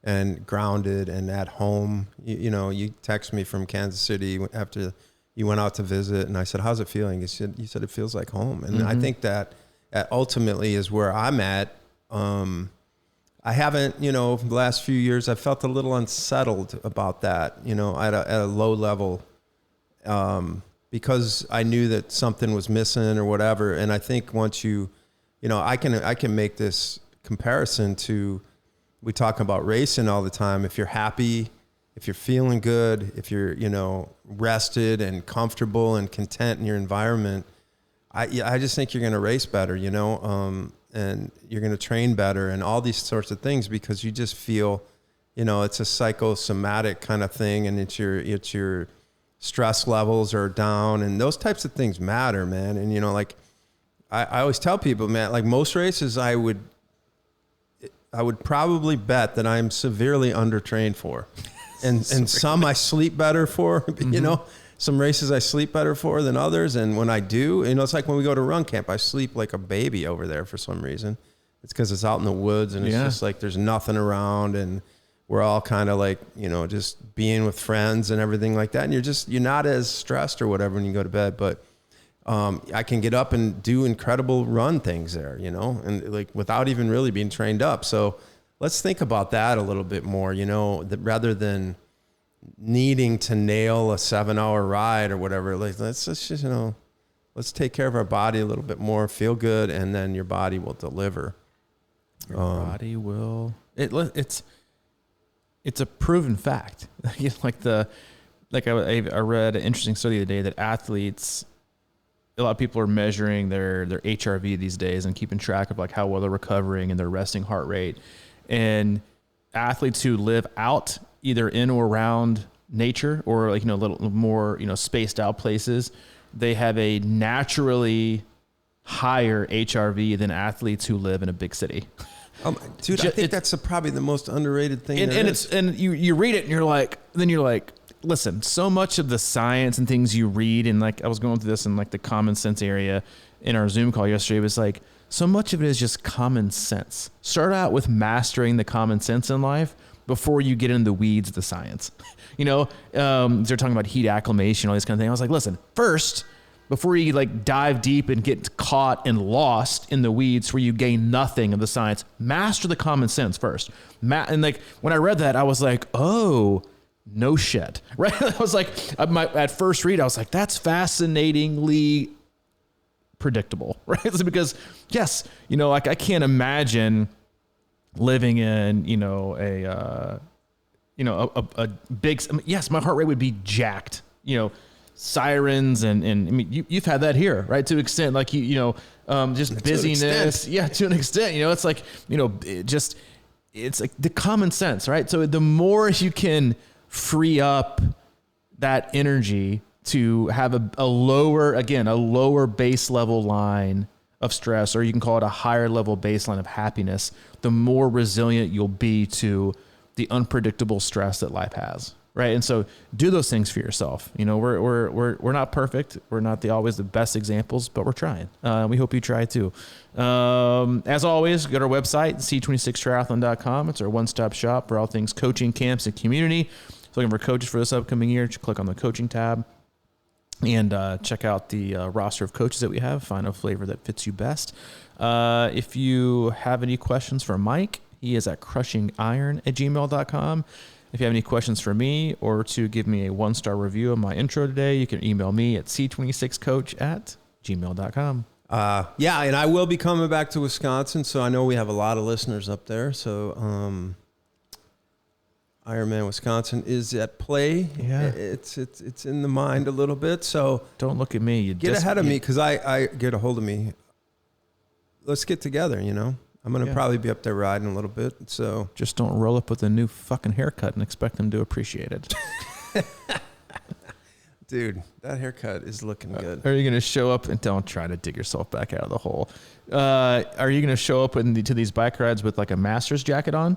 and grounded and at home. You know, you text me from Kansas City after you went out to visit, and I said, "How's it feeling?" You said it feels like home, and I think that ultimately is where I'm at. I haven't, you know, the last few years, I felt a little unsettled about that, you know, at a low level. because I knew that something was missing or whatever. And I think once I can make this comparison to, we talk about racing all the time. If you're happy, if you're feeling good, if you're, rested and comfortable and content in your environment, I just think you're going to race better, and you're going to train better and all these sorts of things, because you just feel, it's a psychosomatic kind of thing, and it's your stress levels are down, and those types of things matter, man. And, like I always tell people, man, like most races I would probably bet that I'm severely undertrained for. And some I sleep better for, some races I sleep better for than others. And when I do, it's like when we go to run camp, I sleep like a baby over there for some reason. It's because it's out in the woods, and it's just like there's nothing around, and we're all kind of like, just being with friends and everything like that. And you're not as stressed or whatever when you go to bed. But I can get up and do incredible run things there, and like without even really being trained up. So let's think about that a little bit more, rather than needing to nail a 7-hour ride or whatever. Like let's just, let's take care of our body a little bit more, feel good, and then your body will deliver.
Your body will. It's a proven fact. I read an interesting study today that athletes, a lot of people are measuring their HRV these days and keeping track of like how well they're recovering and their resting heart rate. And athletes who live out either in or around nature, or like, a little more, spaced out places, they have a naturally higher HRV than athletes who live in a big city.
Dude, I think that's probably the most underrated thing.
And you read it and you're like, listen, so much of the science and things you read, and like I was going through this in like the common sense area in our Zoom call yesterday, was like, so much of it is just common sense. Start out with mastering the common sense in life before you get into the weeds of the science. They're talking about heat acclimation, all these kind of things. I was like, listen, first, before you like dive deep and get caught and lost in the weeds where you gain nothing of the science, master the common sense first. And like when I read that, I was like, oh, no shit, right? I was like, at first read, I was like, that's fascinatingly predictable, right? It's because yes, like I can't imagine living in, a big, yes, my heart rate would be jacked, sirens and I mean, you've had that here, right? To an extent, like, just busyness. Yeah. To an extent, it's like, it's like the common sense, right? So the more you can free up that energy to have a lower base level line of stress, or you can call it a higher level baseline of happiness, the more resilient you'll be to the unpredictable stress that life has. Right. And so do those things for yourself. We're not perfect. We're not always the best examples, but we're trying. We hope you try too. As always, go to our website, C26Triathlon.com. It's our one-stop shop for all things coaching, camps, and community. So looking for coaches for this upcoming year, just click on the coaching tab and check out the roster of coaches that we have. Find a flavor that fits you best. If you have any questions for Mike, he is at crushingiron@gmail.com. If you have any questions for me, or to give me a 1-star review of my intro today, you can email me at c26coach@gmail.com.
Yeah, and I will be coming back to Wisconsin, so I know we have a lot of listeners up there. So Ironman Wisconsin is at play. Yeah, it's in the mind a little bit. So
don't look at me. You
get ahead of me, because I get a hold of me. Let's get together. I'm going to probably be up there riding a little bit. So
just don't roll up with a new fucking haircut and expect them to appreciate it.
Dude, that haircut is looking good.
Are you going to show up, and don't try to dig yourself back out of the hole. Are you going to show up to these bike rides with like a Master's jacket on?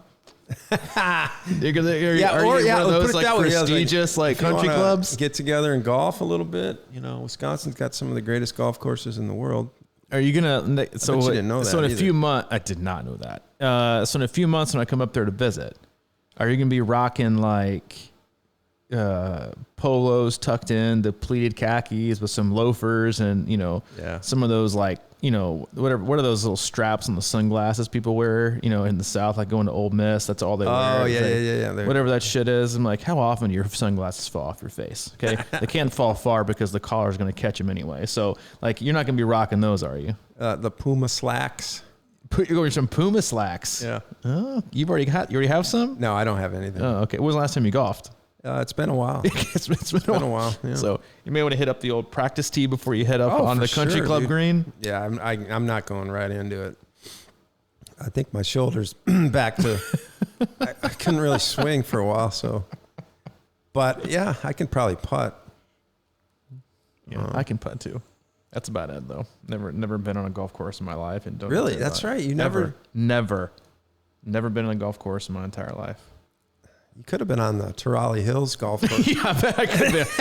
Are you one of those like prestigious like country clubs?
Get together and golf a little bit. Wisconsin's got some of the greatest golf courses in the world.
Are you gonna?
So you didn't know that.
So in a few months, I did not know that. So in a few months, when I come up there to visit, are you gonna be rocking like polos tucked in, the pleated khakis with some loafers, and some of those like what are those little straps on the sunglasses people wear? In the South, like going to Ole Miss, that's all they wear.
Oh yeah.
Whatever that shit is. I'm like, how often do your sunglasses fall off your face? Okay, they can't fall far because the collar is going to catch them anyway. So like, you're not going to be rocking those, are you?
The Puma slacks.
You're going some Puma slacks.
Yeah.
Oh, you already have some?
No, I don't have anything.
Oh, okay. When was the last time you golfed?
It's been a while.
it's been a while.
Yeah.
So you may want to hit up the old practice tee before you head up on the country club green.
Yeah, I'm not going right into it. I think my shoulder's back to. I couldn't really swing for a while, so. But yeah, I can probably putt.
Yeah, I can putt too. That's about it though. Never been on a golf course in my life, and don't
really. That's right. You never
been on a golf course in my entire life.
You could have been on the Turali Hills golf course.
Yeah, I could have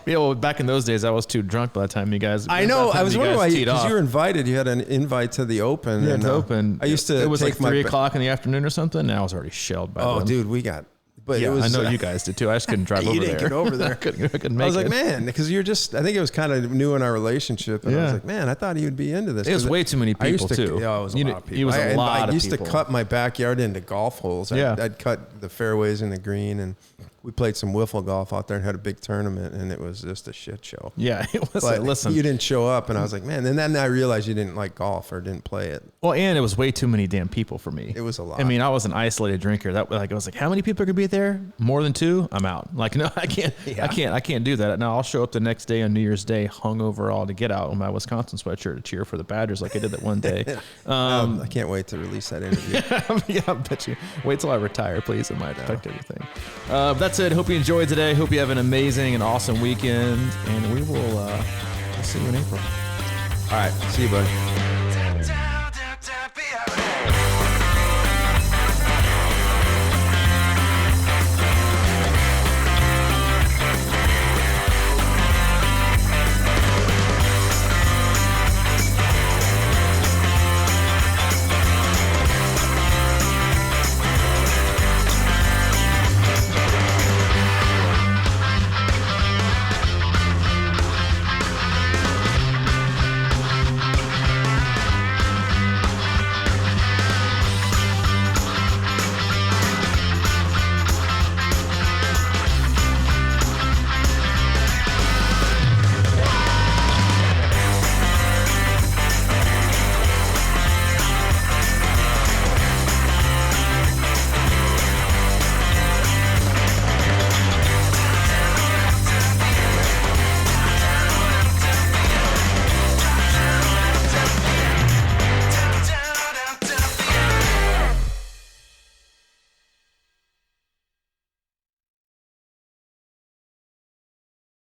been. Well, back in those days, I was too drunk by the time you guys.
I know. I was wondering why, because you were invited. You had an invite to the Open.
Yeah, the Open.
I used to.
It was like 3 o'clock in the afternoon or something. And I was already shelled by then.
Oh, dude, we got. But
yeah,
it was,
I know you guys did too. I just couldn't drive over there.
You didn't get over there.
I couldn't make it.
I was like, man, because you're just. I think it was kind of new in our relationship, and I was like, man, I thought he would be into this.
It was way too many people too.
Yeah, it was a lot of people. I used to cut my backyard into golf holes. I'd cut the fairways in the green, and we played some wiffle golf out there and had a big tournament, and it was just a shit show.
Yeah, it was.
But
listen,
you didn't show up, and I was like, man. And then I realized you didn't like golf or didn't play it.
Well, and it was way too many damn people for me.
It was a lot.
I mean, I was an isolated drinker. I was like, how many people could be there? More than 2? I'm out. Like, no, I can't. Yeah. I can't do that. Now I'll show up the next day on New Year's Day, hungover all to get out in my Wisconsin sweatshirt to cheer for the Badgers, like I did that one day.
I can't wait to release that interview.
Yeah, I bet you. Wait till I retire, please. It might affect everything. That's it. Hope you enjoyed today. Hope you have an amazing and awesome weekend, and we will see you in April.
All right. See you, buddy.